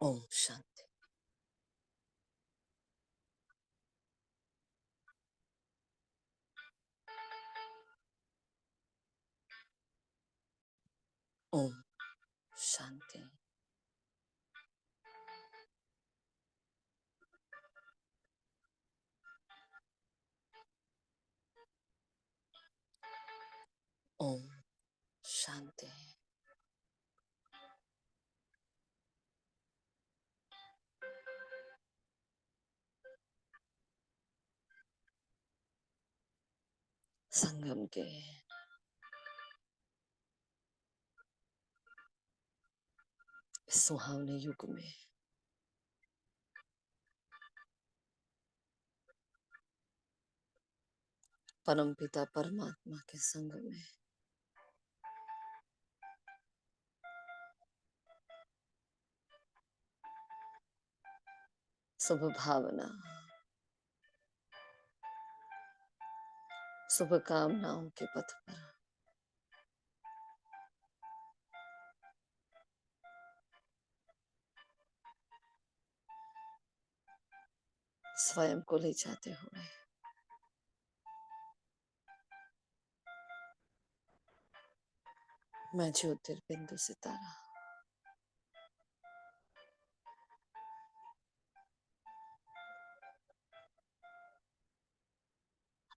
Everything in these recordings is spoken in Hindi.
ओम शांति। ओम शांति। ओम शांति। संगम के सुहावने युग में परमपिता परमात्मा के संग में शुभ भावना, शुभ कामनाओं के पथ पर स्वयं को ले जाते हुए मैं ज्योतिर्बिंदु सितारा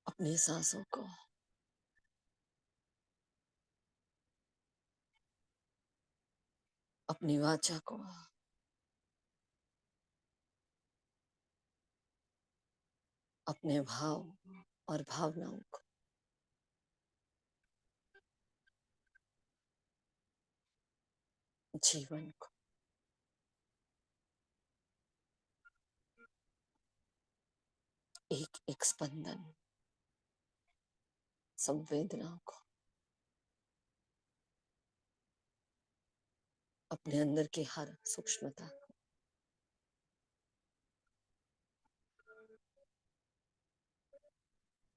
अपनी सांसों को, अपनी वाचा को, अपने भाव और भावनाओं को जीवन को एक एक स्पंदन संवेदनाओं को अपने अंदर की हर सूक्ष्मता को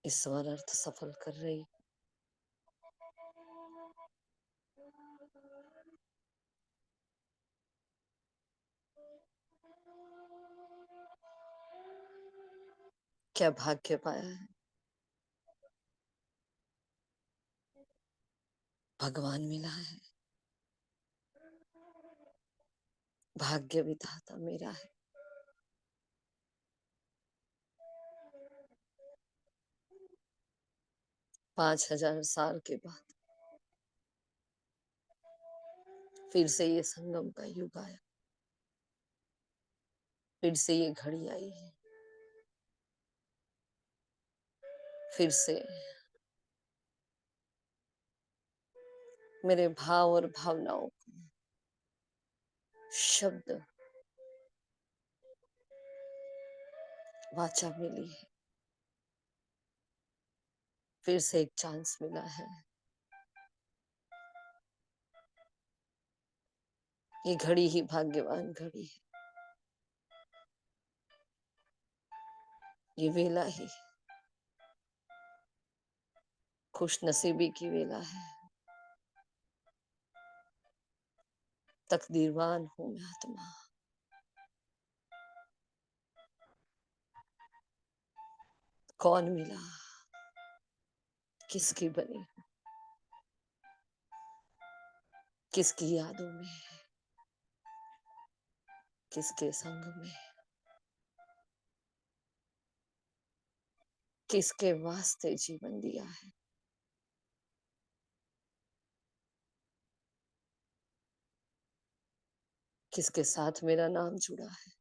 ईश्वर अर्थ सफल कर रही। क्या भाग्य पाया है, भगवान मिला है, भाग्य विधाता मेरा है। पांच 5000 साल के बाद फिर से ये संगम का युग आया, फिर से ये घड़ी आई है, फिर से मेरे भाव और भावनाओं को शब्द वाचा मिली है। फिर से एक चांस मिला है। ये घड़ी ही भाग्यवान घड़ी है, ये वेला ही खुश नसीबी की वेला है। तकदीरवान हूं मैं आत्मा, कौन मिला, किसकी बनी, किसकी यादों में, किसके संग में, किसके वास्ते जीवन दिया है। किसके साथ मेरा नाम जुड़ा है।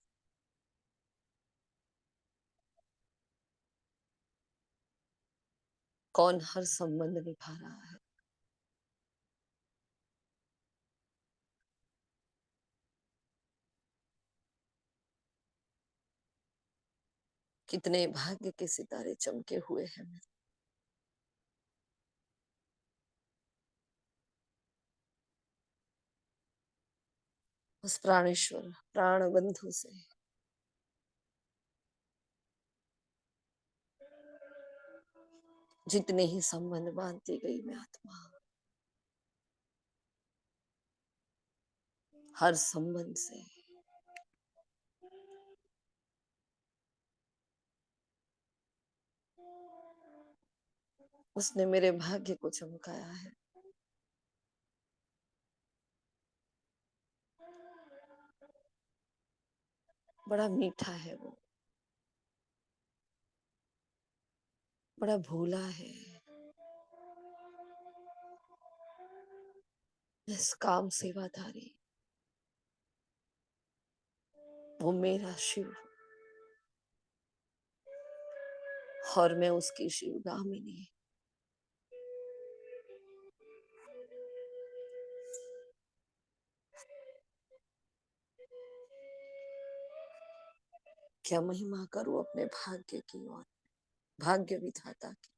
कौन हर संबंध निभा रहा है। कितने भाग्य के सितारे चमके हुए हैं। उस प्राणेश्वर प्राण बंधु से जितने ही संबंध बांधती गई मैं आत्मा, हर संबंध से उसने मेरे भाग्य को चमकाया है। बड़ा मीठा है वो, बड़ा भोला है, निष्काम सेवाधारी। वो मेरा शिव और मैं उसकी शिवगामिनी। क्या महिमा करूं अपने भाग्य की और भाग्य विधाता की।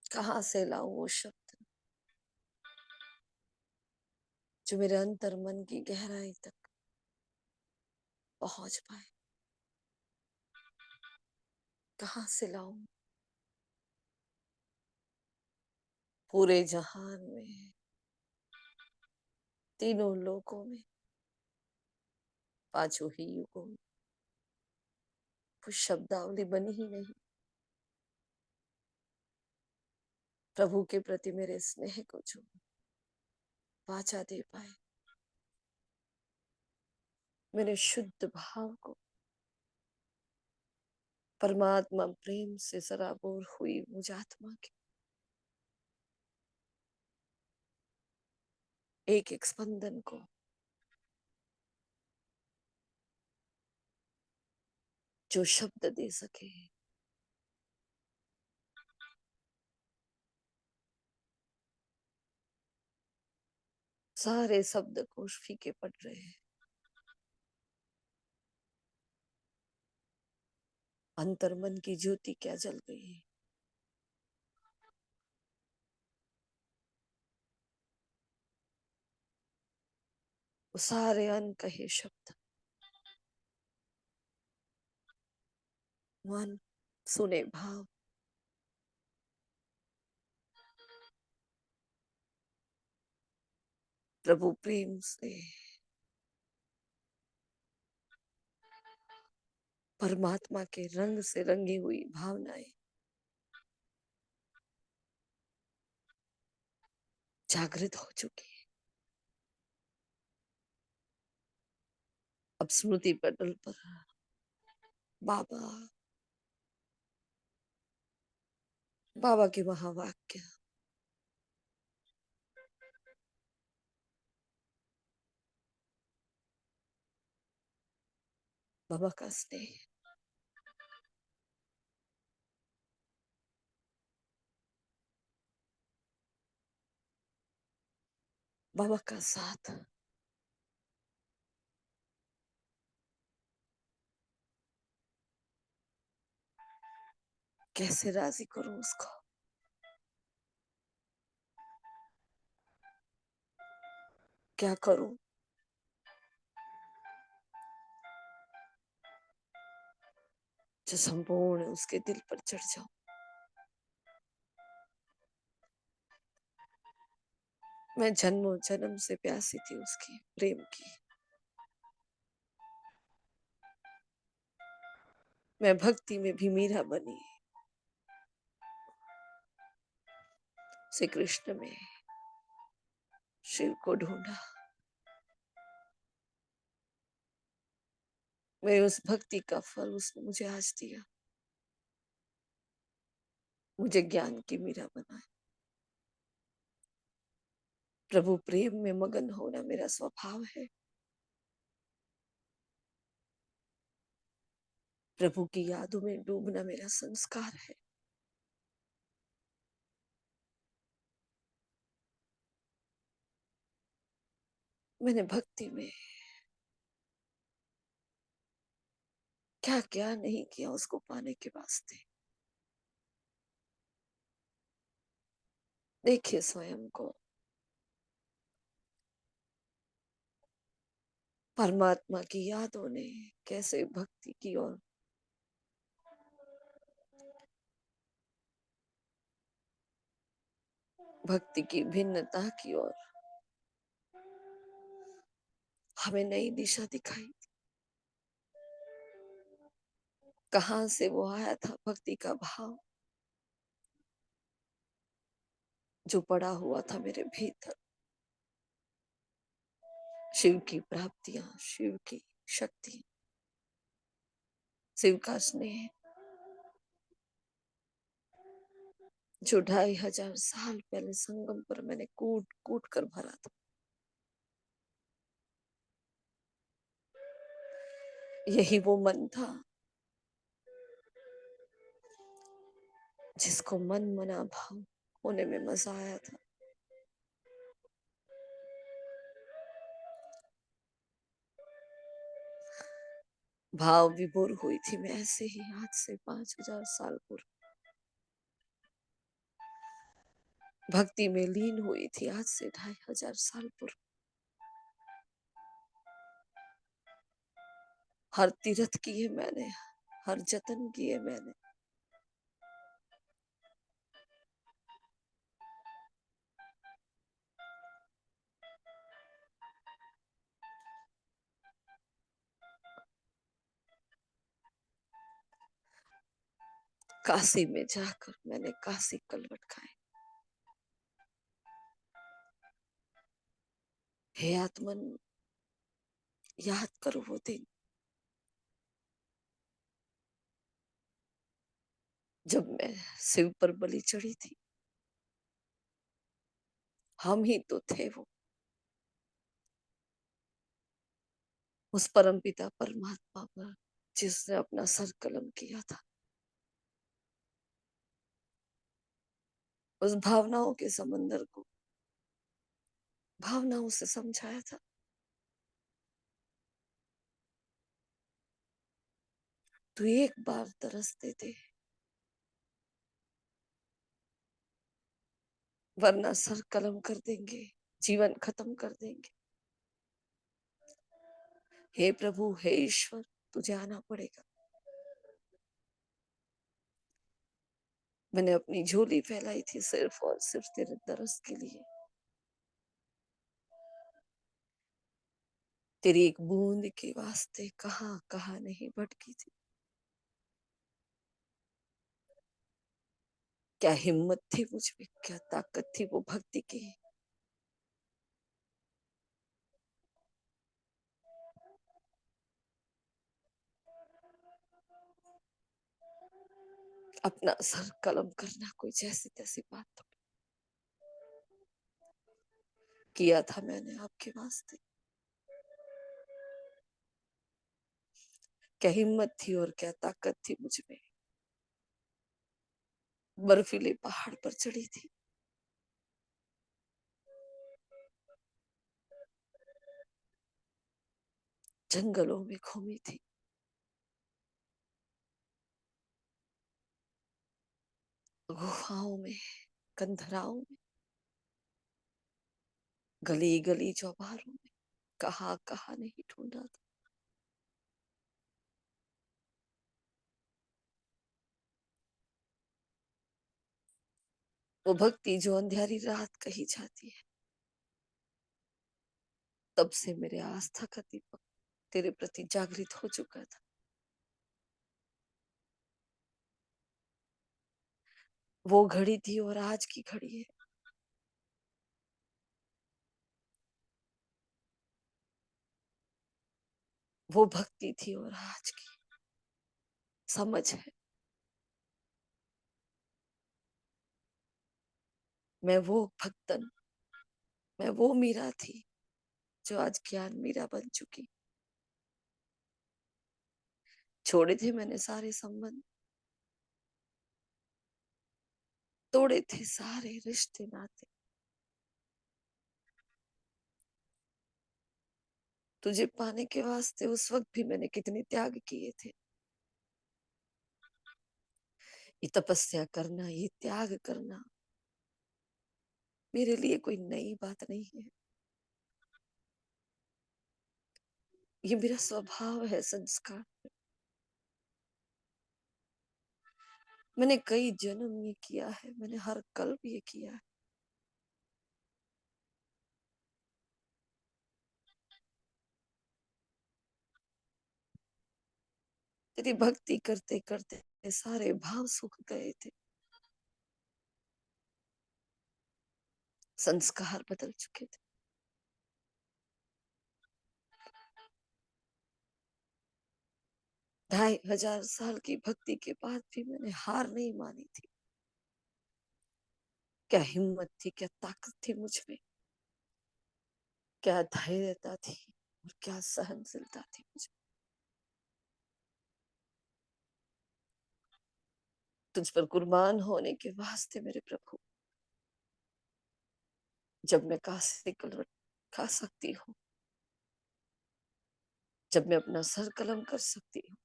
कहाँ से लाऊं वो शब्द जो मेरे अंतर मन की गहराई तक पहुंच पाए। कहाँ से लाऊं। पूरे जहान में, तीनों लोकों में, पांचों ही युगों में कुछ शब्दावली बनी ही नहीं प्रभु के प्रति मेरे स्नेह को जो वाचा दे पाए, मेरे शुद्ध भाव को, परमात्मा प्रेम से सराबोर हुई मुझ आत्मा की एक एक स्पंदन को जो शब्द दे सके। सारे शब्द कोश फीके पड़ रहे हैं। अंतर मन की ज्योति क्या जल गई है। वो सारे अनकहे शब्द मन सुने भाव प्रभु प्रेम से, परमात्मा के रंग से रंगी हुई भावनाएं जागृत हो चुकी है। अब स्मृति पटल पर बाबा, बाबा के महावाक्य, बाबा का स्नेह, बाबा का साथ, कैसे राजी करूं उसको। क्या करूं जो संपूर्ण उसके दिल पर चढ़ जाऊं। मैं जन्मों जन्म से प्यासी थी उसकी प्रेम की। मैं भक्ति में भी मीरा बनी, श्री कृष्ण में शिव को ढूंढा। मैं उस भक्ति का फल उसने मुझे आज दिया, मुझे ज्ञान की मीरा बनाया। प्रभु प्रेम में मगन होना मेरा स्वभाव है। प्रभु की यादों में डूबना मेरा संस्कार है। मैंने भक्ति में क्या क्या नहीं किया उसको पाने के वास्ते। देखिए स्वयं को, परमात्मा की यादों ने कैसे भक्ति की और भक्ति की भिन्नता की और हमें नई दिशा दिखाई। कहां से वो आया था भक्ति का भाव जो पड़ा हुआ था मेरे भीतर। शिव की प्राप्तियां, शिव की शक्ति, शिव का स्नेह जो 2500 पहले संगम पर मैंने कूट कूट कर भरा था, यही वो मन था जिसको मन मना भाव होने में मजा आया था। भाव विभोर हुई थी मैं ऐसे ही आज से 5000 साल पूर्व। भक्ति में लीन हुई थी आज से 2500 पूर्व। हर तीर्थ किए मैंने, हर जतन किए मैंने, काशी में जाकर मैंने काशी कलवट खाए। हे आत्मन, याद करो वो दिन जब मैं शिव पर बलि चढ़ी थी। हम ही तो थे वो, उस परमपिता परमात्मा पर जिसने अपना सर कलम किया था। उस भावनाओं के समंदर को भावनाओं से समझाया था। तू एक बार तरसते थे, वरना सर कलम कर देंगे, जीवन खत्म कर देंगे। हे प्रभु, हे ईश्वर, तुझे आना पड़ेगा। मैंने अपनी झोली फैलाई थी सिर्फ और सिर्फ तेरे दरस के लिए, तेरी एक बूंद के वास्ते कहां कहां नहीं भटकी थी। क्या हिम्मत थी मुझ में, क्या ताकत थी वो भक्ति की। अपना सर कलम करना कोई जैसी तैसी बात तो किया था मैंने आपके वास्ते। क्या हिम्मत थी और क्या ताकत थी मुझ में। बर्फीले पहाड़ पर चढ़ी थी, जंगलों में घूमी थी, गुफाओं में, कंधराओं में, गली गली चौबारों में, कहा कहा नहीं ढूंढा था। वो भक्ति जो अंधेरी रात कही जाती है। तब से मेरे आस्था का दीपक तेरे प्रति जागृत हो चुका था। वो घड़ी थी और आज की घड़ी है। वो भक्ति थी और आज की समझ है। मैं वो भक्तन, मैं वो मीरा थी जो आज ज्ञान मीरा बन चुकी। छोड़े थे मैंने सारे संबंध, तोड़े थे सारे रिश्ते नाते। तुझे पाने के वास्ते उस वक्त भी मैंने कितने त्याग किए थे। ये तपस्या करना, ये त्याग करना मेरे लिए कोई नई बात नहीं है। ये मेरा स्वभाव है, संस्कार। मैंने कई जन्म ये किया है, मैंने हर कल्प ये किया है। तेरी भक्ति करते करते सारे भाव सूख गए थे, संस्कार बदल चुके थे। 2500 की भक्ति के बाद भी मैंने हार नहीं मानी थी। क्या हिम्मत थी, क्या ताकत थी मुझ में, क्या धैर्यता थी और क्या सहनशीलता थी मुझ में। तुझ पर कुर्बान होने के वास्ते मेरे प्रभु, जब मैं कासे कलवट खा सकती हूँ, जब मैं अपना सर कलम कर सकती हूँ,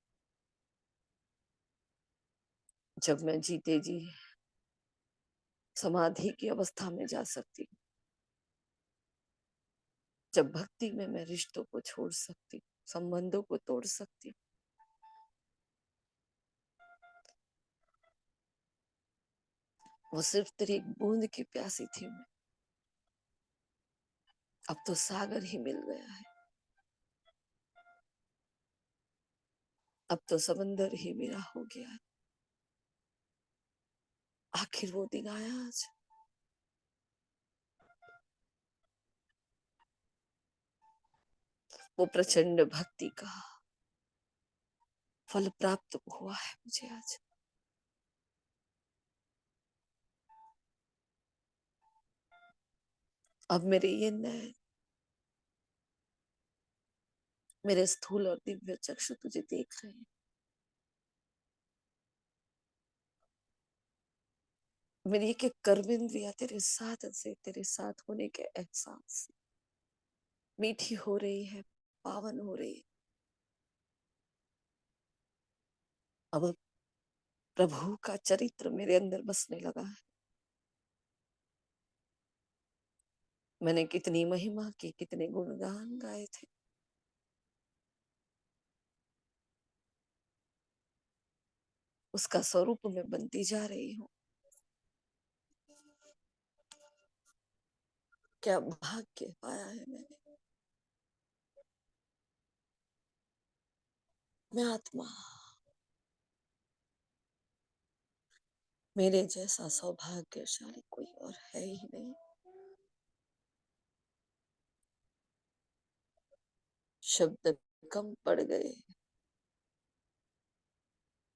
जब मैं जीते जी समाधि की अवस्था में जा सकती हूँ, जब भक्ति में मैं रिश्तों को छोड़ सकती हूँ, संबंधों को तोड़ सकती हूँ, वो सिर्फ तेरी एक बूंद की प्यासी थी मैं। अब तो सागर ही मिल गया है, अब तो समंदर ही मेरा हो गया है। आखिर वो दिन आया आज, वो प्रचंड भक्ति का फल प्राप्त हुआ है मुझे आज। अब मेरे ये नैन, मेरे स्थूल और दिव्य चक्षु तुझे देख रहे हैं। मेरी एक एक कर्म इंद्रियां तेरे साथ से, तेरे साथ होने के एहसास से मीठी हो रही है, पावन हो रही है। अब प्रभु का चरित्र मेरे अंदर बसने लगा है। मैंने कितनी महिमा की, कितने गुणगान गाए थे, उसका स्वरूप मैं बनती जा रही हूँ। क्या भाग्य पाया है मैंने। मैं आत्मा, मेरे जैसा सौभाग्यशाली कोई और है ही नहीं। शब्द कम पड़ गए,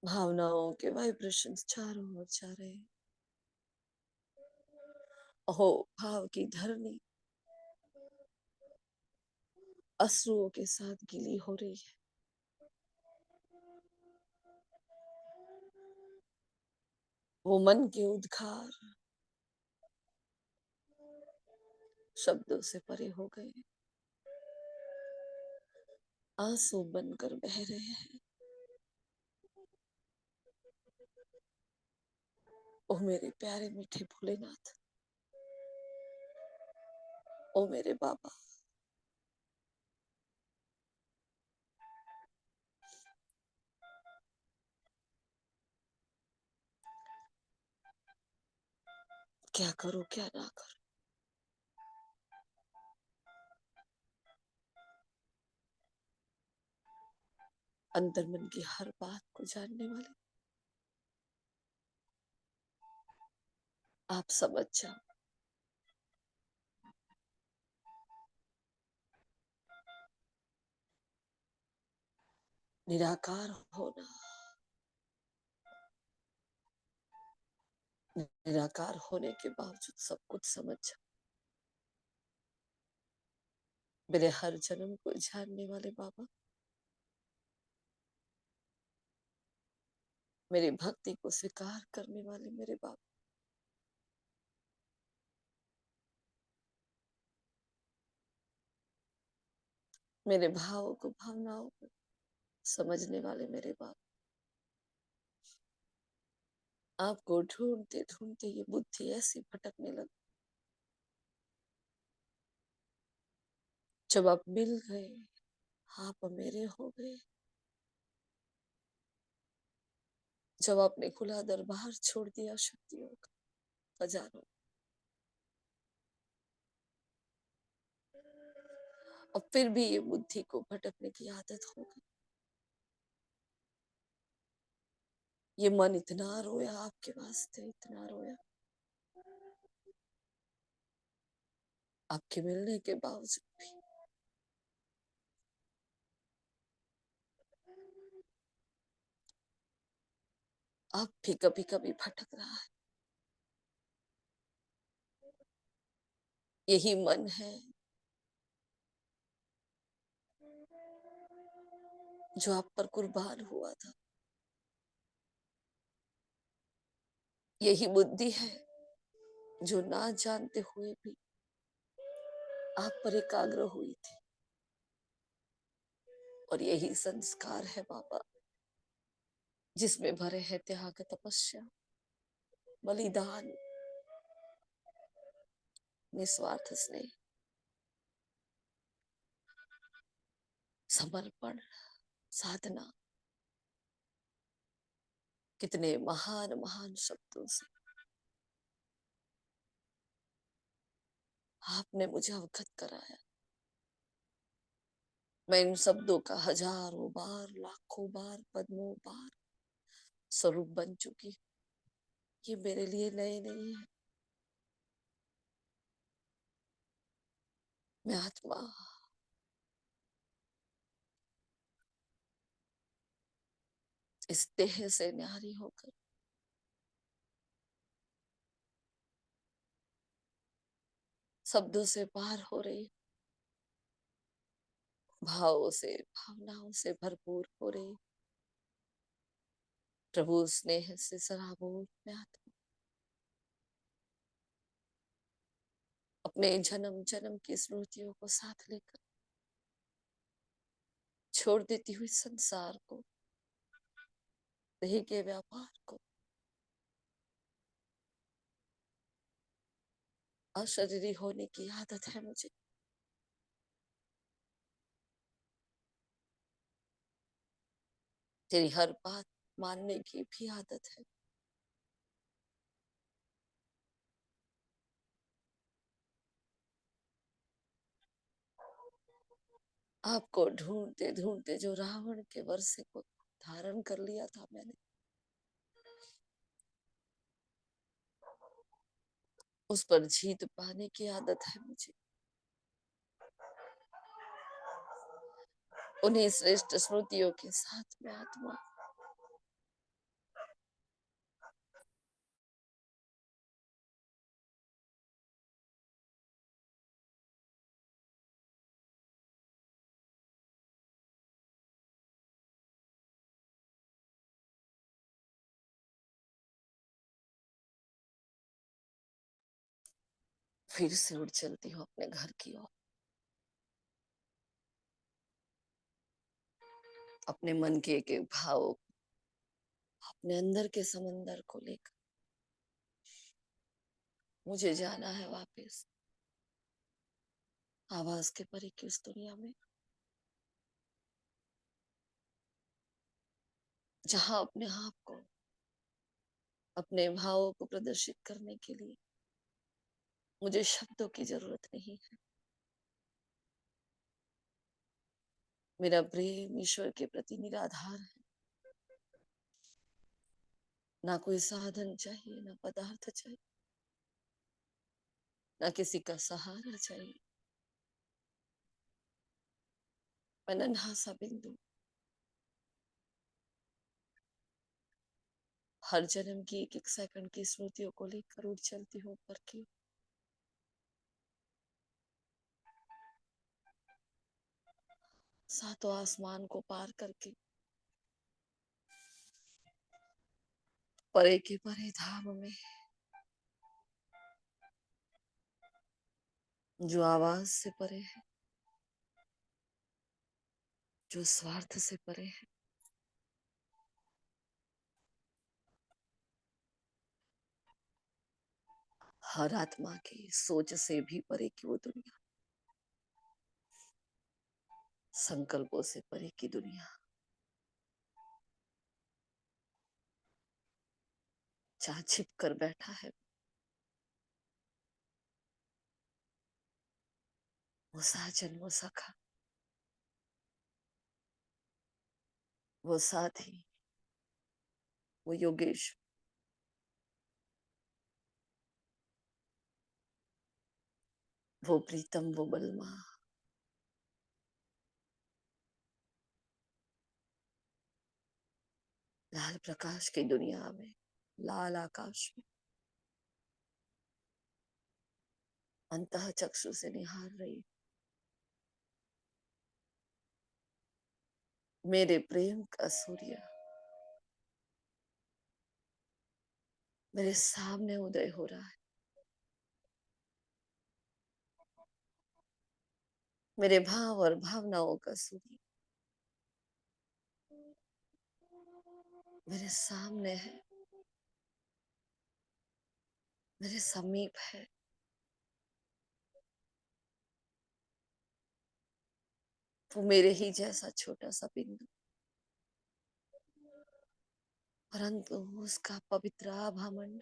भावनाओं के वाइब्रेशंस चारों ओर जा रहे हैं। ओहो, भाव की धरनी अश्रुओं के साथ गीली हो रही है। वो मन के उद्गार शब्दों से परे हो गए, आंसू बनकर बह रहे हैं। ओ मेरे प्यारे मीठे भोलेनाथ, ओ मेरे बाबा, क्या करो क्या ना करो। अंतर मन की हर बात को जानने वाले आप समझ जाओ। निराकार होना, निराकार होने के बावजूद सब कुछ समझ जाओ। मेरे हर जन्म को जानने वाले बाबा, मेरी भक्ति को स्वीकार करने वाले मेरे बाबा, मेरे भावों को, भावनाओं को समझने वाले मेरे बाबा, आपको ढूंढते ढूंढते ये बुद्धि ऐसी भटकने लगी। जब आप मिल गए, आप मेरे हो गए। जब आपने खुला दरबार छोड़ दिया शक्तियों का, खजानों, और फिर भी ये बुद्धि को भटकने की आदत हो गई। ये मन इतना रोया आपके वास्ते, इतना रोया। आपके मिलने के बावजूद भी आप भी कभी कभी भटक रहा है। यही मन है जो आप पर कुर्बान हुआ था। यही बुद्धि है जो ना जानते हुए भी आप पर एकाग्र हुई थी। और यही संस्कार है बाबा जिसमें भरे है त्याग, तपस्या, बलिदान, निस्वार्थ स्नेह, समर्पण, साधना। कितने महान महान शब्दों से आपने मुझे अवगत कराया। मैं इन शब्दों का हजारों बार, लाखों बार, पद्मों बार स्वरूप बन चुकी। ये मेरे लिए नए नहीं है। मैं आत्मा इस देह से न्यारी होकर शब्दों से पार हो रही, भावों से, भावनाओं से भरपूर हो रही, प्रभु स्नेह से सराबोर मैं आत्मा अपने जन्म जन्म की स्मृतियों को साथ लेकर छोड़ देती हुई संसार को, देह के व्यापार को, अशरीरी होने की आदत है मुझे। तेरी हर बात मानने की भी आदत है। आपको ढूंढते ढूंढते जो रावण के वर्षे को धारण कर लिया था मैंने, उस पर जीत पाने की आदत है मुझे। उन्हीं श्रेष्ठ स्मृतियों के साथ मैं आत्मा फिर से उड़ चलती हूँ अपने घर की ओर, अपने मन के एक एक भाव, अपने अंदर के समंदर को लेकर मुझे जाना है वापस आवाज के परे की उस दुनिया में, जहां अपने आप को, अपने भावों को प्रदर्शित करने के लिए मुझे शब्दों की जरूरत नहीं है। मेरा प्रेम ईश्वर के प्रति निराधार है। ना कोई साधन चाहिए, ना पदार्थ चाहिए, ना किसी का सहारा चाहिए। मैं नन्हा सा बिंदु, हर जन्म की एक एक सेकंड की स्मृतियों को लेकर उड़ चलती हूँ ऊपर की, सातों आसमान को पार करके परे के परे धाम में, जो आवाज से परे है, जो स्वार्थ से परे है, हर आत्मा की सोच से भी परे की वो दुनिया, संकल्पों से परे की दुनिया, जहाँ छिप कर बैठा है वो साजन, वो सखा, वो साथी, वो योगेश, वो प्रीतम, वो बलमा, लाल प्रकाश की दुनिया में, लाल आकाश में अंतः चक्षु से निहार रही मेरे प्रेम का सूर्य मेरे सामने उदय हो रहा है। मेरे भाव और भावनाओं का सूर्य मेरे सामने है, मेरे समीप है। वो मेरे ही जैसा छोटा सा बिंदु, परंतु उसका पवित्र आभा मंडल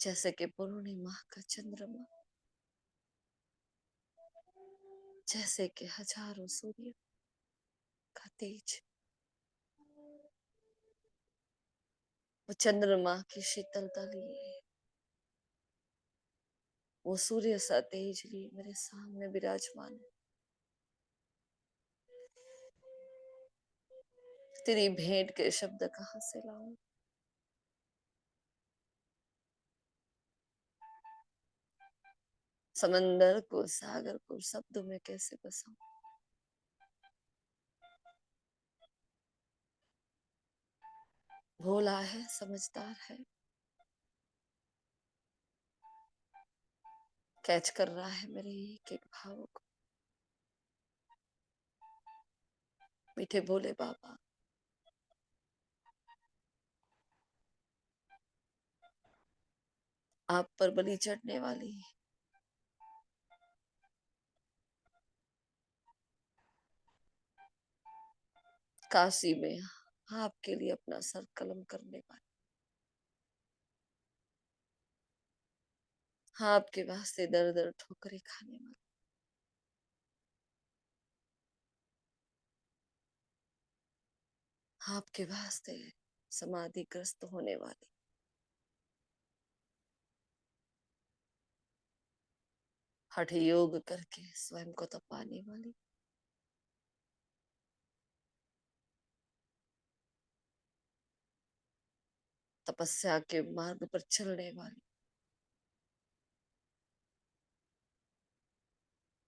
जैसे कि पूर्णिमा का चंद्रमा, जैसे कि हजारों सूर्य का तेज। वो चंद्रमा की शीतलता लिए, वो सूर्य सा तेज लिए मेरे सामने विराजमान है। तेरी भेंट के शब्द कहाँ से लाऊं? समंदर को, सागर को शब्दों में कैसे बसाऊं? भोला है, समझदार है, कैच कर रहा है मेरे एक एक भाव को। मीठे भोले बाबा, आप पर बलि चढ़ने वाली काशी में आपके लिए अपना सर कलम करने वाली, आपके वास्ते दर दर ठोकरें खाने वाली, आपके वास्ते समाधि ग्रस्त होने वाली, हठ योग करके स्वयं को तपाने वाली, तपस्या के मार्ग पर चलने वाली,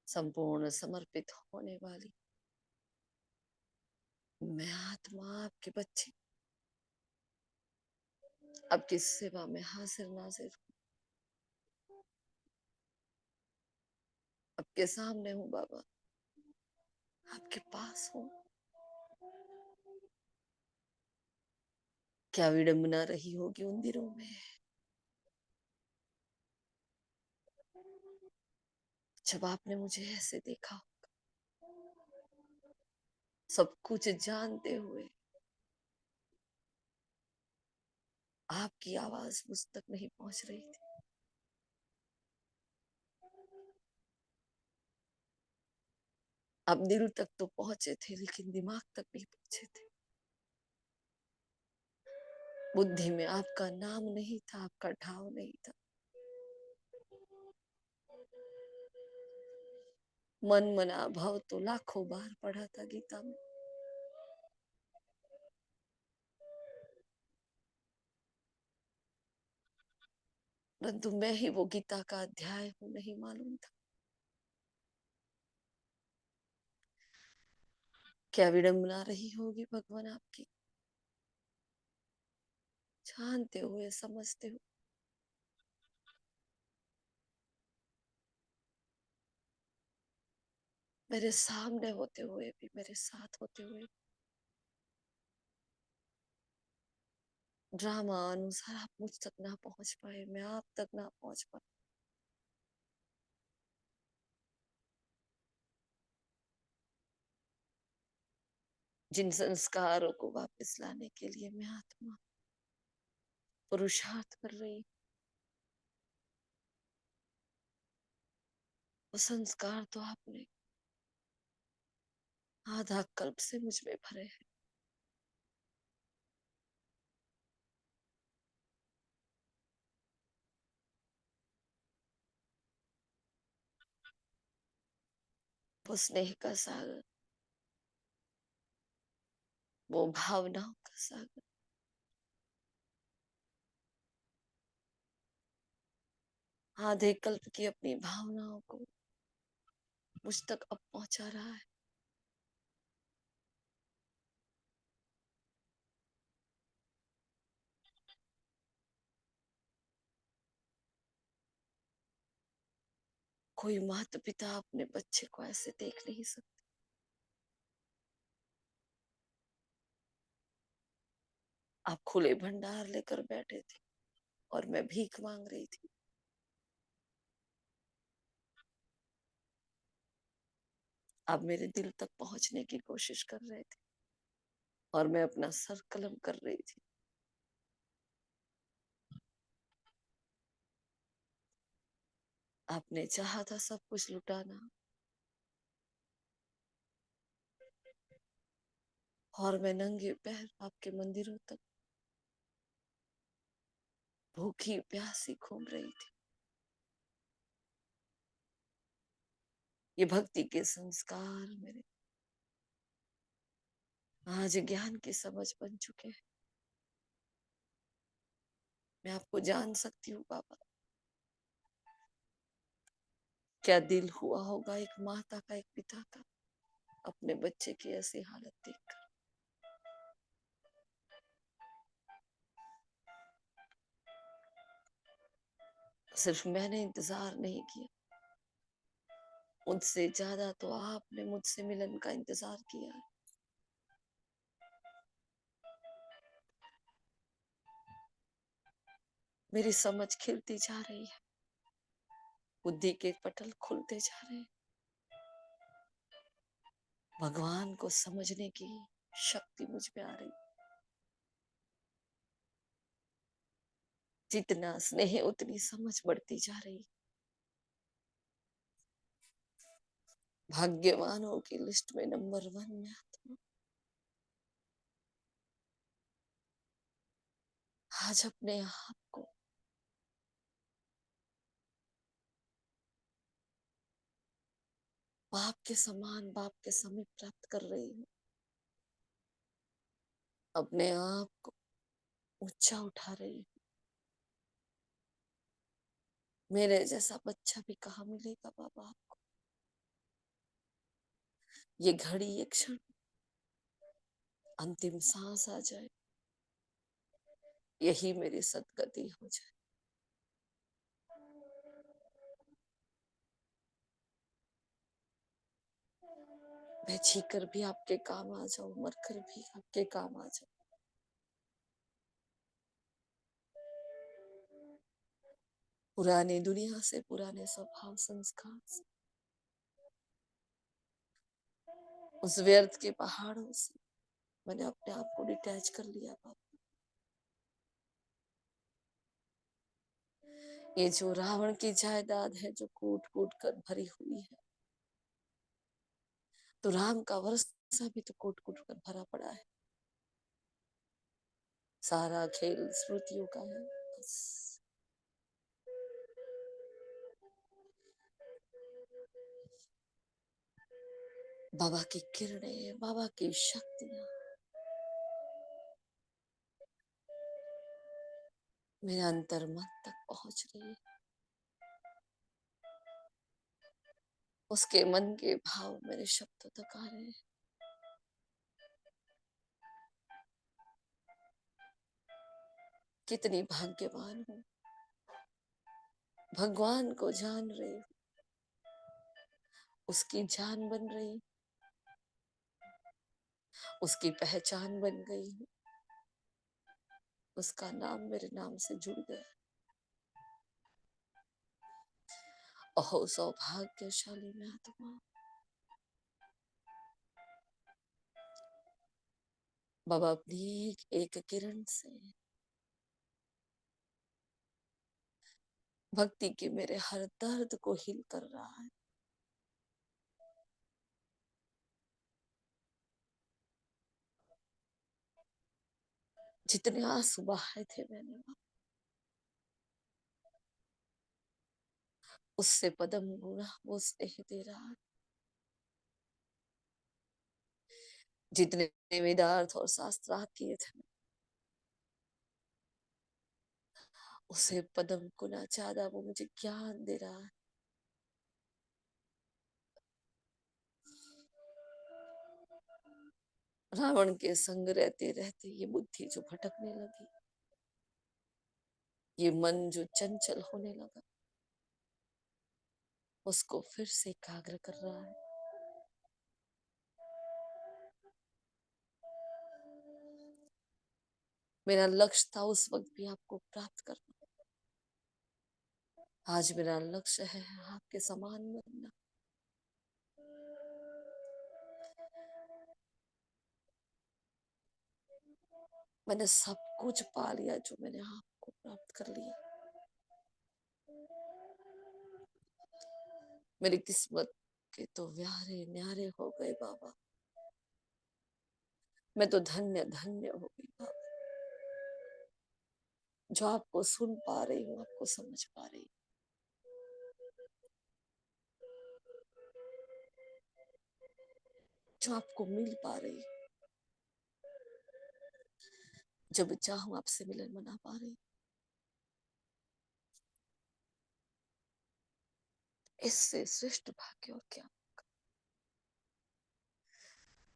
संपूर्ण समर्पित होने वाली। मैं आत्मा, आपके बच्चे, आपकी सेवा में हाजिर नाजिर, आपके सामने हूँ बाबा, आपके पास हूँ। क्या विडंबना रही होगी उन दिनों में, जब आपने मुझे ऐसे देखा, सब कुछ जानते हुए आपकी आवाज मुझ तक नहीं पहुंच रही थी। आप दिल तक तो पहुंचे थे, लेकिन दिमाग तक नहीं पहुंचे थे। बुद्धि में आपका नाम नहीं था, आपका ढाव नहीं था। मन मना भाव तो लाखों बार पढ़ा था गीता में, परंतु मैं ही वो गीता का अध्याय हूं, नहीं मालूम था। क्या विडंबना रही होगी भगवान आपकी, जानते हुए समझते हुए मेरे सामने होते हुए भी, मेरे साथ होते हुए, ड्रामा अनुसार आप मुझ तक ना पहुंच पाए, मैं आप तक ना पहुंच पाई। जिन संस्कारों को वापस लाने के लिए मैं आत्मा पुरुषार्थ कर रही, वो संस्कार तो आपने आधा कल्प से मुझ में भरे हैं। वो स्नेह का सागर, वो भावनाओं का सागर, आधे कल्प की अपनी भावनाओं को मुझ तक अब पहुंचा रहा है। कोई माता पिता अपने बच्चे को ऐसे देख नहीं सकते। आप खुले भंडार लेकर बैठे थे और मैं भीख मांग रही थी। आप मेरे दिल तक पहुंचने की कोशिश कर रहे थे और मैं अपना सर कलम कर रही थी। आपने चाहा था सब कुछ लुटाना और मैं नंगे पैर आपके मंदिरों तक भूखी प्यासी घूम रही थी। ये भक्ति के संस्कार मेरे आज ज्ञान की समझ बन चुके हैं। मैं आपको जान सकती हूँ बाबा। क्या दिल हुआ होगा एक माता का, एक पिता का, अपने बच्चे की ऐसी हालत देखकर। सिर्फ मैंने इंतजार नहीं किया, मुझसे ज्यादा तो आपने मुझसे मिलन का इंतजार किया। मेरी समझ खिलती जा रही है, बुद्धि के पटल खुलते जा रहे हैं, भगवान को समझने की शक्ति मुझ में आ रही। जितना स्नेह उतनी समझ बढ़ती जा रही। भाग्यवानों की लिस्ट में नंबर 1 में आता हूं। आज अपने आप को बाप के समान, बाप के समीप प्राप्त कर रही हूँ। अपने आप को ऊंचा उठा रही हूँ। मेरे जैसा बच्चा भी कहाँ मिलेगा बाबा आपको। ये घड़ी, ये क्षण, अंतिम सांस आ जाए, यही मेरी सदगति हो जाए। मैं जीकर भी आपके काम आ जाऊं, मरकर भी आपके काम आ जाऊं। पुरानी दुनिया से, पुराने स्वभाव संस्कार से, उस व्यर्थ के पहाड़ों से मैंने अपने आप को डिटैच कर लिया बाबा। ये जो रावण की जायदाद है, जो कूट कूट कर भरी हुई है, तो राम का वर्षा भी तो कूट कूट कर भरा पड़ा है। सारा खेल स्मृतियों का है बस। बाबा की किरणें, बाबा की शक्तियां मेरे अंतर मन तक पहुंच रही है। उसके मन के भाव मेरे शब्दों तक आ रहे हैं। कितनी भाग्यवान हूँ, भगवान को जान रही हूँ, उसकी जान बन रही, उसकी पहचान बन गई हूँ, उसका नाम मेरे नाम से जुड़ गया। अहो सौभाग्यशाली मैं आत्मा। बाबा अपनी एक एक किरण से भक्ति के मेरे हर दर्द को हील कर रहा है। जितने आंसू बहाए थे मैंने, उससे पदम गुना वो स्नेह दे रहा है। जितने वेदार्थ और शास्त्रार्थ किए थे उसे पदम गुना ज्यादा वो मुझे ज्ञान दे रहा है। रावण के संग रहते रहते ये बुद्धि जो भटकने लगी, ये मन जो चंचल होने लगा, उसको फिर से एकाग्र कर रहा है। मेरा लक्ष्य था उस वक्त भी आपको प्राप्त करना, आज मेरा लक्ष्य है आपके समान बनना। मैंने सब कुछ पा लिया जो मैंने आपको प्राप्त कर लिया। मेरी किस्मत के तो व्यारे न्यारे हो गए बाबा। मैं तो धन्य धन्य हो गई बाबा, जो आपको सुन पा रही हूँ, आपको समझ पा रही हूँ। जो आपको मिल पा रही हूँ, जब चाहूं आपसे मिलन मना पा रही हूँ। इससे श्रेष्ठ भाग्य और क्या।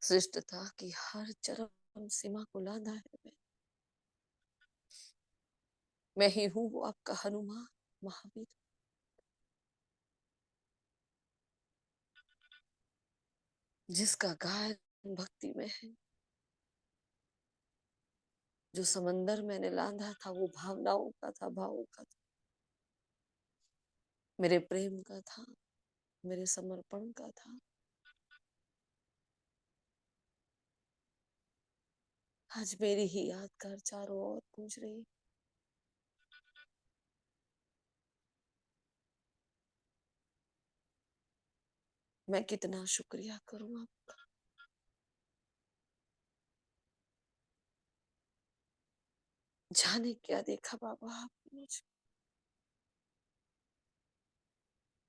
श्रेष्ठता की हर चरम सीमा को लाना है। मैं ही हूँ वो आपका हनुमान महावीर, जिसका गायन भक्ति में है। जो समंदर मैंने लांधा था वो भावनाओं का था, भावों का था, मेरे प्रेम का था, मेरे समर्पण का था। आज मेरी ही यादगार चारों ओर गूंज रही। मैं कितना शुक्रिया करूं आपका। जाने क्या देखा बाबा आपने मुझे।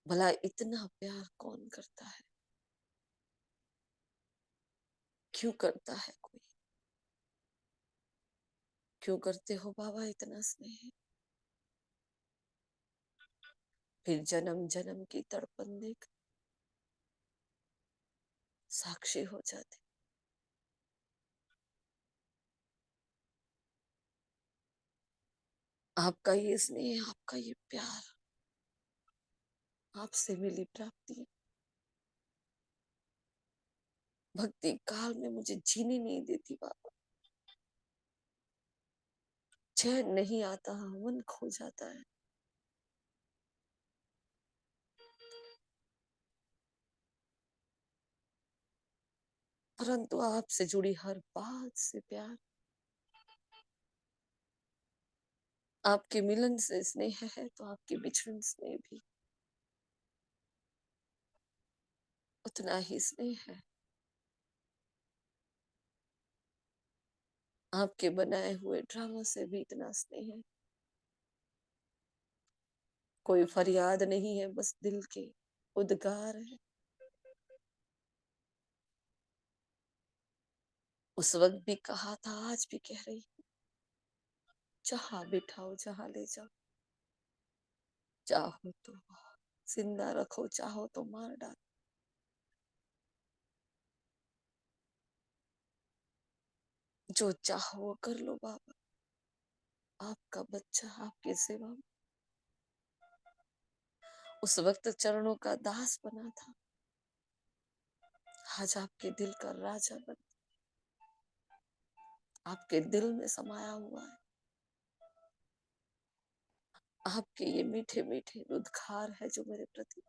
भला इतना प्यार कौन करता है, क्यों करता है कोई। क्यों करते हो बाबा इतना स्नेह। फिर जन्म जन्म की तड़पन देख साक्षी हो जाते। आपका ये स्नेह, आपका ये प्यार, आपसे मिली प्राप्ति भक्ति काल में मुझे जीने नहीं देती बाबा। चैन नहीं आता, मन खो जाता है। परंतु आपसे जुड़ी हर बात से प्यार, आपके मिलन से स्नेह है तो आपके बिछड़न से भी उतना ही स्नेह है। आपके बनाए हुए ड्रामा से भी इतना स्नेह है। कोई फरियाद नहीं है, बस दिल के उद्गार है। उस वक्त भी कहा था, आज भी कह रही, जहां बिठाओ जहां ले जाओ, चाहो तो जिंदा रखो, चाहो तो मार डालो, जो चाहो वो कर लो बाबा। आपका बच्चा आपकी सेवा में उस वक्त चरणों का दास बना था, आज आपके दिल का राजा बन, आपके दिल में समाया हुआ है। आपके ये मीठे मीठे उद्गार है जो मेरे प्रति,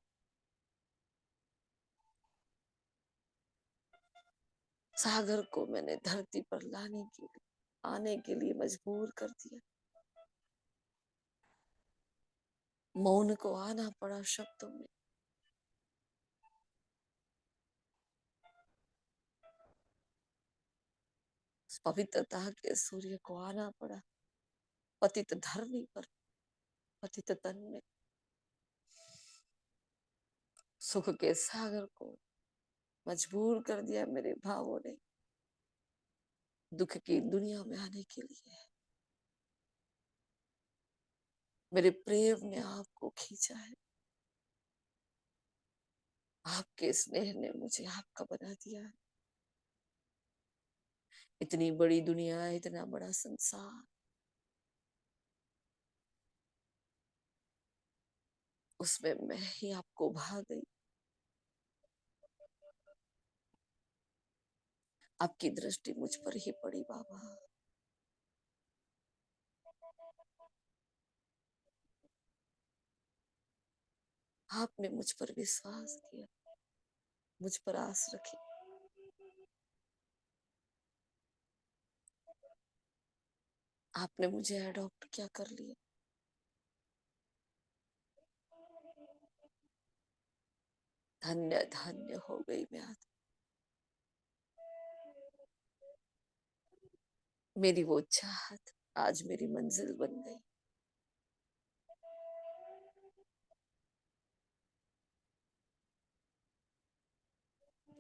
सागर को मैंने धरती पर लाने के लिए, आने के लिए मजबूर कर दिया। मौन को आना पड़ा शब्दों में। पवित्रता के सूर्य को आना पड़ा पतित धरनी पर, पतित तन में। सुख के सागर को मजबूर कर दिया मेरे भावों ने। दुख की दुनिया में आने के लिए। मेरे प्रेम ने आपको खींचा है, आपके स्नेह ने मुझे आपका बना दिया है। इतनी बड़ी दुनिया, इतना बड़ा संसार, उसमें मैं ही आपको भा गई। आपकी दृष्टि मुझ पर ही पड़ी बाबा। आपने मुझ पर विश्वास किया, मुझ पर आस रखी। आपने मुझे अडॉप्ट क्या कर लिया। धन्य धन्य हो गई मैं आज। मेरी वो चाहत आज मेरी मंजिल बन गई।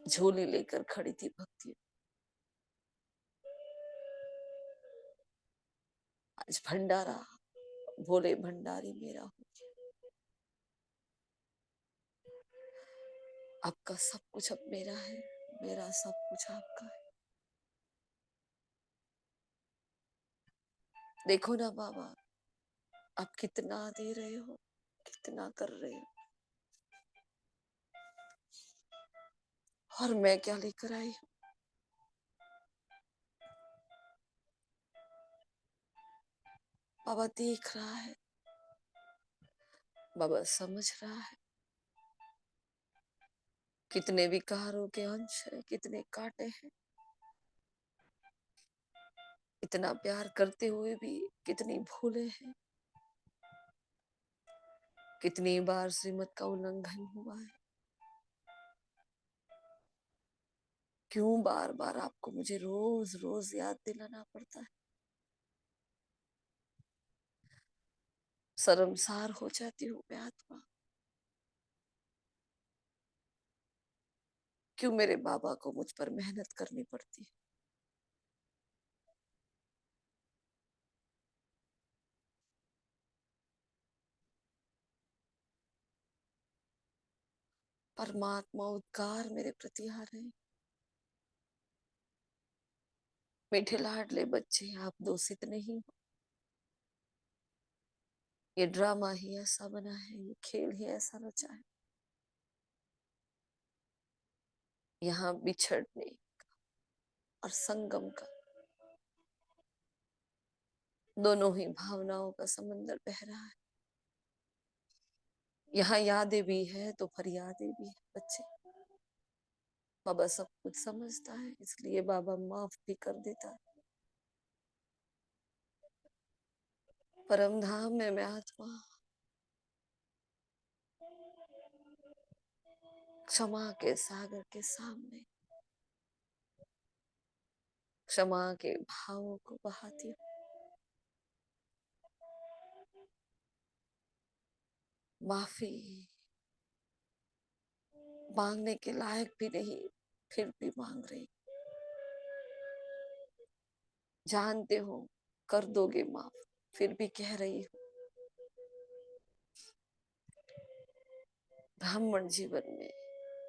झोली लेकर खड़ी थी भक्ति, आज भंडारा, भोले भंडारी मेरा हो गया। आपका सब कुछ अब मेरा है, मेरा सब कुछ आपका है। देखो ना बाबा, आप कितना दे रहे हो, कितना कर रहे हो, और मैं क्या लेकर आई हूँ। बाबा देख रहा है, बाबा समझ रहा है कितने विकारों के अंश है, कितने कांटे हैं। इतना प्यार करते हुए भी कितनी भूले हैं, कितनी बार श्रीमत का उल्लंघन हुआ है। क्यों बार बार आपको मुझे रोज रोज याद दिलाना पड़ता है। शर्मसार हो जाती हूँ मैं आत्मा। क्यों मेरे बाबा को मुझ पर मेहनत करनी पड़ती है। परमात्मा उद्गार मेरे प्रति आ रहे हैं। मीठे लाडले बच्चे, आप दोषित नहीं हो। ये ड्रामा ही ऐसा बना है, ये खेल ही ऐसा रचा है। यहाँ बिछड़ने और संगम का, दोनों ही भावनाओं का समंदर बह रहा है। यहाँ यादें भी है तो फरियादें भी है बच्चे। बाबा सब कुछ समझता है, इसलिए बाबा माफ भी कर देता है। परम धाम में मैं आत्मा क्षमा के सागर के सामने क्षमा के भावों को बहाती हूँ। माफी मांगने के लायक भी नहीं, फिर भी मांग रही। जानते हो कर दोगे माफ, फिर भी कह रही हूँ। ब्राह्मण जीवन में,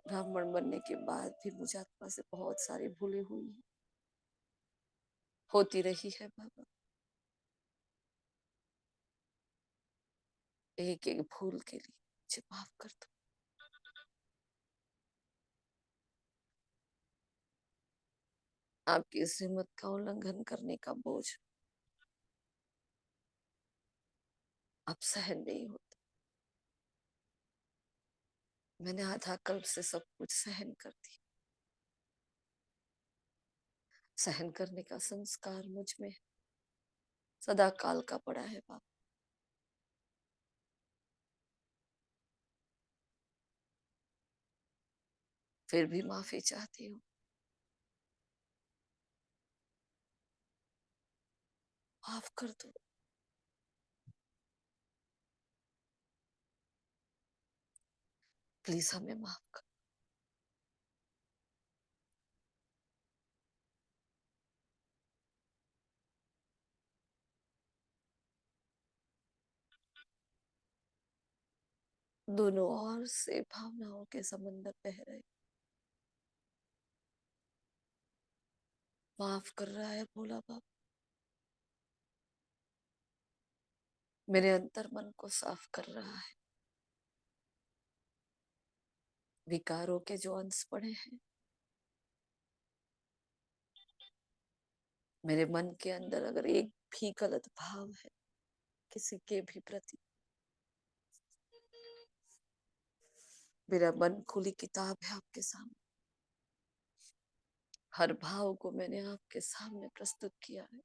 ब्राह्मण बनने के बाद भी मुझे आत्मा से बहुत सारी भूलें हुई हैं, होती रही है बाबा। एक एक भूल के लिए मुझे माफ कर दो। आपकी श्रीमत का उल्लंघन करने का बोझ अब सहन नहीं होता। मैंने आधा कल्प से सब कुछ सहन कर दिया। सहन करने का संस्कार मुझ में सदा काल का पड़ा है बाबा। फिर भी माफी चाहती हूँ। माफ कर दो। प्लीज हमें माफ कर। दोनों ओर से भावनाओं के समंदर बह रहे। माफ कर रहा है भोला बाबा, मेरे अंतर मन को साफ कर रहा है। विकारों के जो अंश पड़े हैं मेरे मन के अंदर, अगर एक भी गलत भाव है किसी के भी प्रति, मेरा मन खुली किताब है आपके सामने। हर भाव को मैंने आपके सामने प्रस्तुत किया है।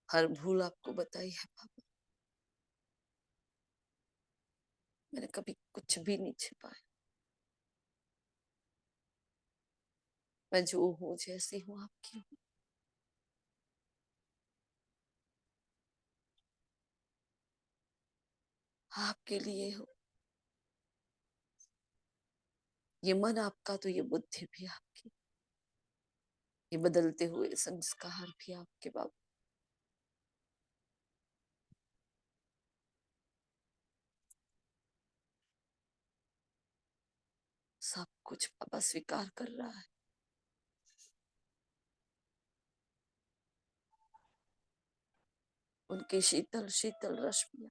हर भूल आपको बताई है बाबा। मैंने कभी कुछ भी नहीं छिपाया। मैं जो हूँ, जैसी हूँ, आपकी हूँ। आपके लिए हूँ। ये मन आपका तो ये बुद्धि भी आपकी, ये बदलते हुए संस्कार भी आपके बाबा। सब कुछ बाबा स्वीकार कर रहा है। उनकी शीतल शीतल रश्मियां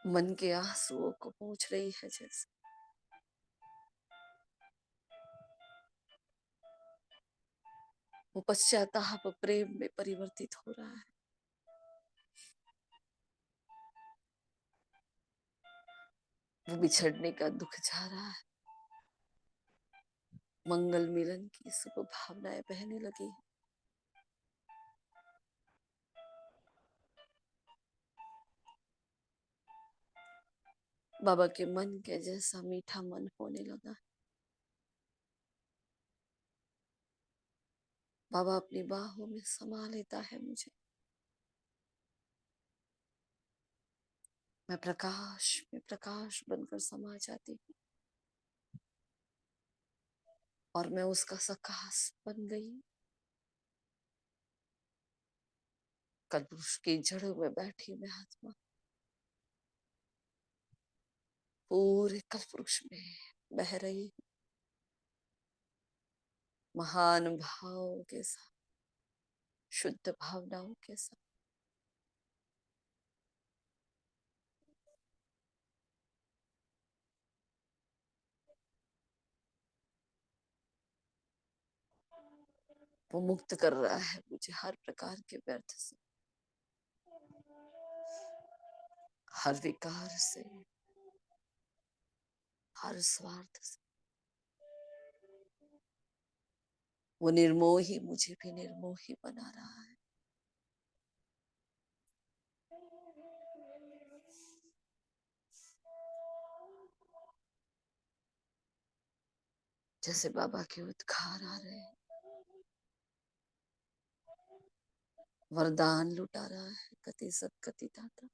मन के आंसुओं को पोंछ रही है जैसे। वो पश्चाताप प्रेम में परिवर्तित हो रहा है। वो बिछड़ने का दुख जा रहा है। मंगल मिलन की शुभ भावनाएं बहने लगी है। बाबा के मन के जैसा मीठा मन होने लगा। बाबा अपनी बाहों में समा लेता है मुझे। मैं प्रकाश में प्रकाश बनकर समा जाती हूँ और मैं उसका सकाश बन गई। कल्पवृक्ष की जड़ों में बैठी मैं आत्मा पूरे कल्पवृक्ष में बह रही, महान भाव के साथ, शुद्ध भावनाओं के साथ। वो मुक्त कर रहा है मुझे हर प्रकार के व्यर्थ से, हर विकार से, हर स्वार्थ से। वो निर्मोही मुझे भी निर्मोही बना रहा है। जैसे बाबा के उद्गार आ रहे हैं, वरदान लुटा रहा है कति सत्कति दाता।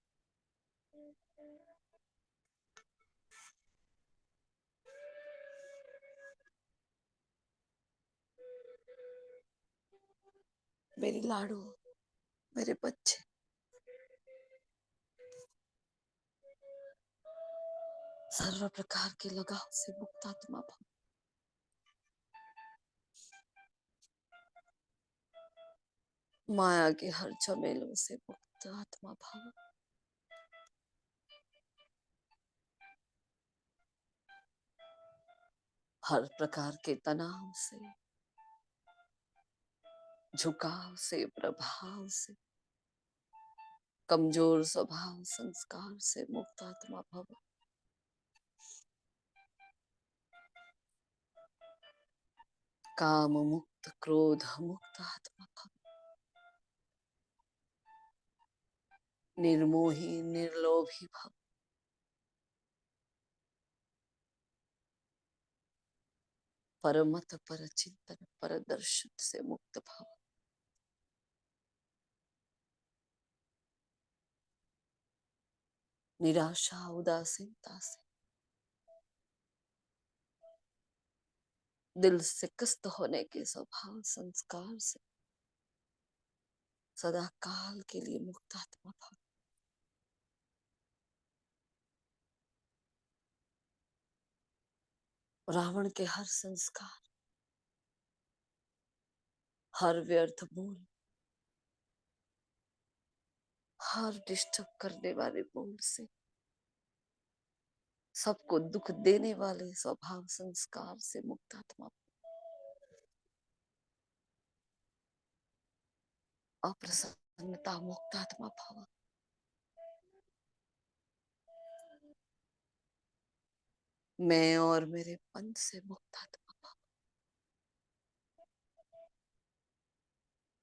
मेरी लाडो, मेरे बच्चे, सर्व प्रकार के लगाव से मुक्त आत्मा भव। माया के हर झमेलों से मुक्त आत्मा भव। हर प्रकार के तनाव से, झुकाव से, प्रभाव से, कमजोर स्वभाव संस्कार से मुक्त आत्मा भव। काम मुक्त, क्रोध मुक्त आत्मा भव। निर्मोही निर्लोभी भव। परमत पर चिंतन पर दर्शन से मुक्त भव। निराशा उदासीनता से, दिल से कस्त होने के स्वभाव संस्कार से, सदा काल के लिए मुक्तात्मा भव। रावण के हर संस्कार, हर व्यर्थ बोल, हर डिस्टर्ब करने वाले बोल से, सबको दुख देने वाले स्वभाव संस्कार से मुक्तात्मा। अप्रसन्नता मुक्तात्मा भव। मैं और मेरे पंथ से मुक्तात्मा भव।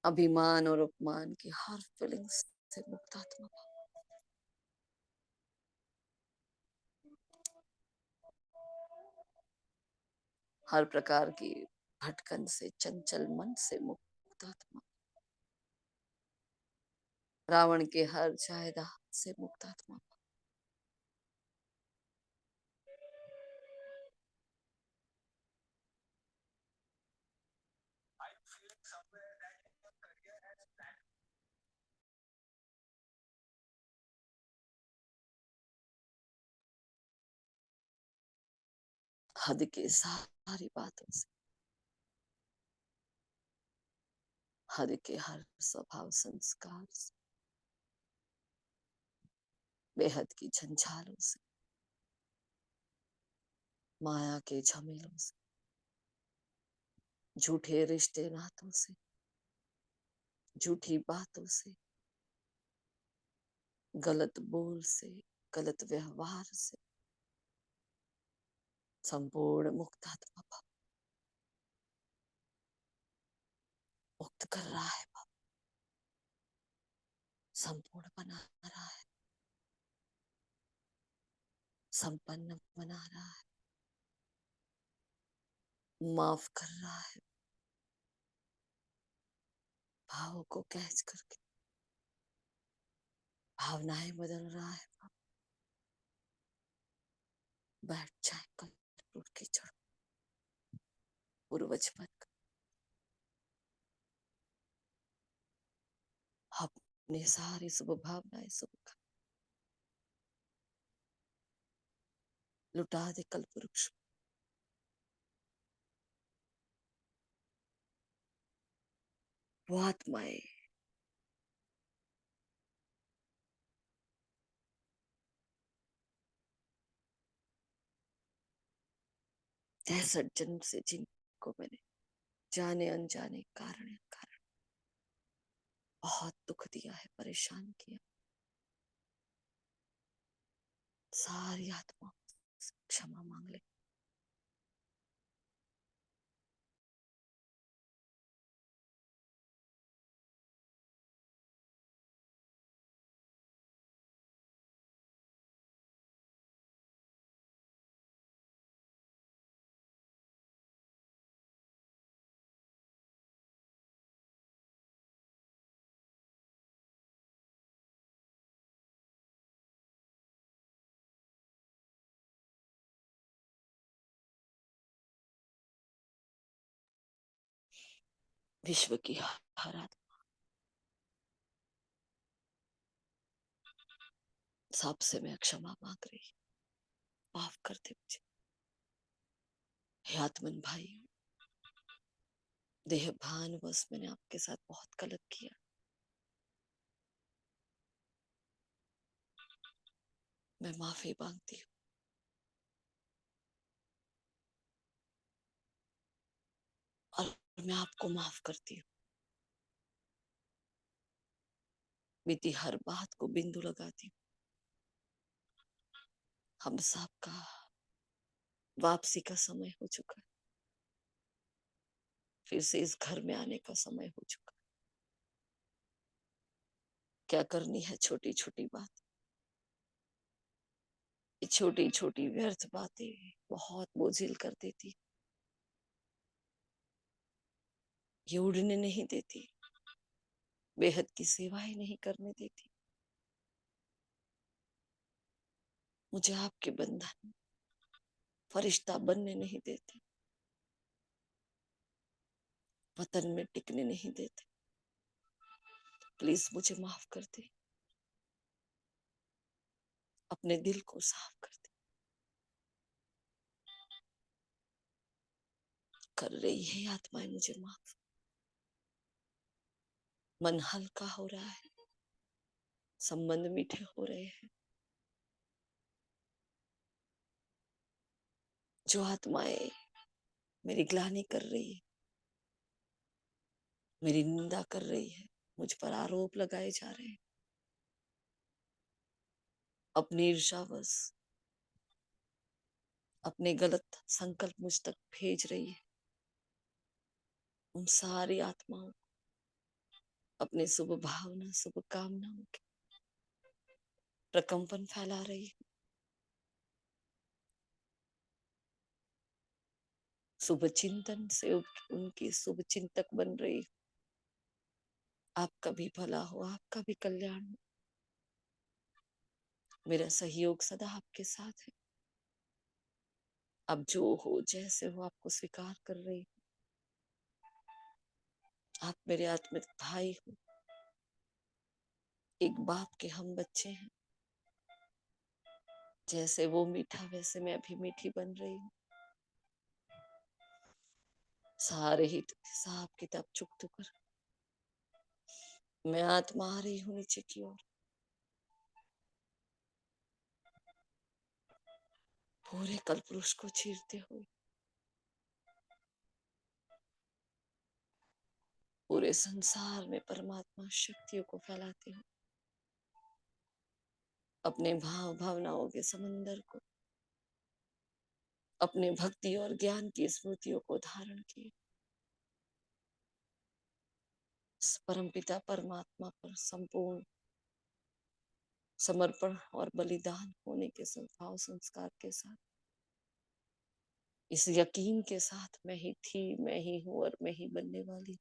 अभिमान और अपमान की हर फीलिंग्स से मुक्तात्मा भव। हर प्रकार की भटकन से, चंचल मन से मुक्तात्मा। रावण के हर जायदाद से मुक्तात्मा। हद के सारी बातों से, हद के हर स्वभाव संस्कार से, बेहद की झंझालों से, माया के झमेलों से, झूठे रिश्ते नातों से, झूठी बातों से, गलत बोल से, गलत व्यवहार से संपूर्ण मुक्तात्मा भव। मुक्त कर रहा है भव, संपूर्ण बना रहा है, संपन्न बना रहा है, माफ कर रहा है, भावों को कैच करके भावनाएं बदल रहा है भव। बैठ जाए कल रूट की जड़, पूर्वज पर अपने सारी शुभ भावनाएं, शुभ लुटा दे कल पुरुष। वो आत्माएं तैसठ जन्म से जिनको मैंने जाने अनजाने कारण बहुत दुख दिया है, परेशान किया, सारी आत्मा क्षमा मांग ले। विश्व की हर आत्मा सबसे मैं क्षमा मांग रही, माफ कर दे मुझे। हे आत्मन भाई, देह भान बस मैंने आपके साथ बहुत गलत किया, मैं माफी मांगती हूँ। और मैं आपको माफ करती हूँ। बीती हर बात को बिंदु लगाती हूँ। हम सबका वापसी का समय हो चुका है, फिर से इस घर में आने का समय हो चुका है। क्या करनी है छोटी छोटी बात, छोटी छोटी व्यर्थ बातें बहुत बोझिल कर देती, ये उड़ने नहीं देती, बेहद की सेवा ही नहीं करने देती। मुझे आपके बंधन फरिश्ता बनने नहीं देती, वतन में टिकने नहीं देते। प्लीज मुझे माफ कर दे, अपने दिल को साफ कर दे। कर रही है आत्माएं मुझे माफ। मन हल्का हो रहा है, संबंध मीठे हो रहे हैं। जो आत्माएं मेरी ग्लानि कर रही है, मेरी निंदा कर रही है, मुझ पर आरोप लगाए जा रहे हैं, अपनी ईर्ष्यावश अपने गलत संकल्प मुझ तक भेज रही है, उन सारी आत्माओं अपने शुभ भावना शुभ कामनाओं के प्रकंपन फैला रही है। शुभ चिंतन से उनकी शुभ चिंतक बन रही। आपका भी भला हो, आपका भी कल्याण हो। मेरा सहयोग सदा आपके साथ है। अब जो हो जैसे हो आपको स्वीकार कर रही हूँ। आप मेरे आत्मिक भाई हो, एक बाप के हम बच्चे हैं। जैसे वो मीठा वैसे मैं भी मीठी बन रही हूँ। सारे ही हिसाब किताब चुकता कर मैं आत्मा आ रही हूँ नीचे की ओर। पूरे कल्पवृक्ष को चीरते हुए पूरे संसार में परमात्मा शक्तियों को फैलाते हुए अपने भाव भावनाओं के समंदर को, अपने भक्ति और ज्ञान की स्मृतियों को धारण किए परमपिता परमात्मा पर संपूर्ण समर्पण और बलिदान होने के भाव संस्कार के साथ, इस यकीन के साथ मैं ही थी, मैं ही हूँ और मैं ही बनने वाली,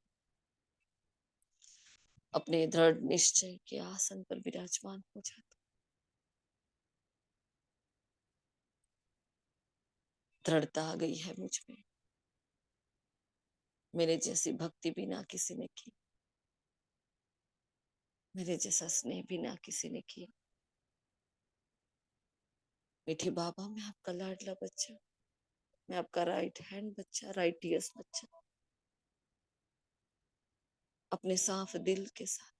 अपने दृढ़ निश्चय के आसन पर विराजमान हो जाता। दृढ़ता आ गई है मुझ में। मेरे जैसी भक्ति भी ना किसी ने की, मेरे जैसा स्नेह भी ना किसी ने किया। मीठी बाबा, मैं आपका लाडला बच्चा, मैं आपका राइट हैंड बच्चा, राइटियस बच्चा, अपने साफ दिल के साथ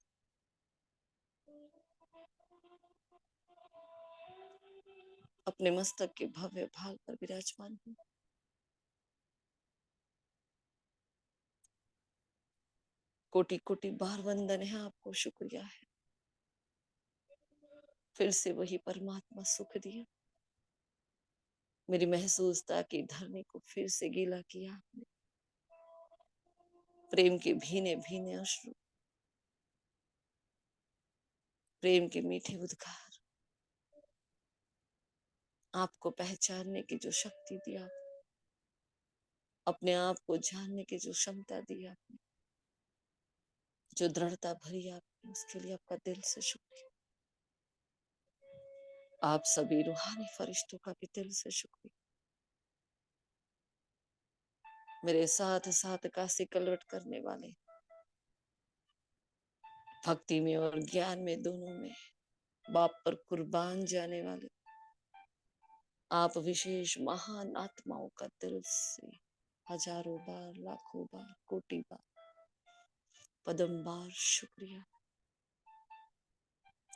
अपने मस्तक के भव्य भाग पर विराजमान हूँ। कोटि कोटि बार वंदन है आपको, शुक्रिया है। फिर से वही परमात्मा सुख दिया, मेरी महसूसता की धरनी को फिर से गीला किया आपने। प्रेम के भीने भीने अश्रु, प्रेम के मीठे उद्गार, आपको पहचानने की जो शक्ति दी आपने, अपने आप को जानने की जो क्षमता दी आपने, जो दृढ़ता भरी आपने, उसके लिए आपका दिल से शुक्रिया। आप सभी रूहानी फरिश्तों का भी दिल से शुक्रिया। मेरे साथ साथ का सिकलवट करने वाले, भक्ति में और ज्ञान में दोनों में बाप पर कुर्बान जाने वाले आप विशेष महान आत्माओं का दिल से हजारों बार, लाखों बार, कोटि बार, पदम बार शुक्रिया।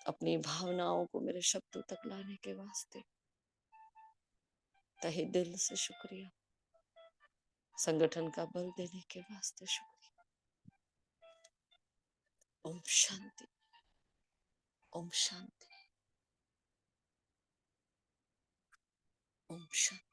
अपनी भावनाओं को मेरे शब्दों तक लाने के वास्ते तहे दिल से शुक्रिया। संगठन का बल देने के वास्ते शुक्रिया। ओम शांति, ओम शांति, ओम शांति।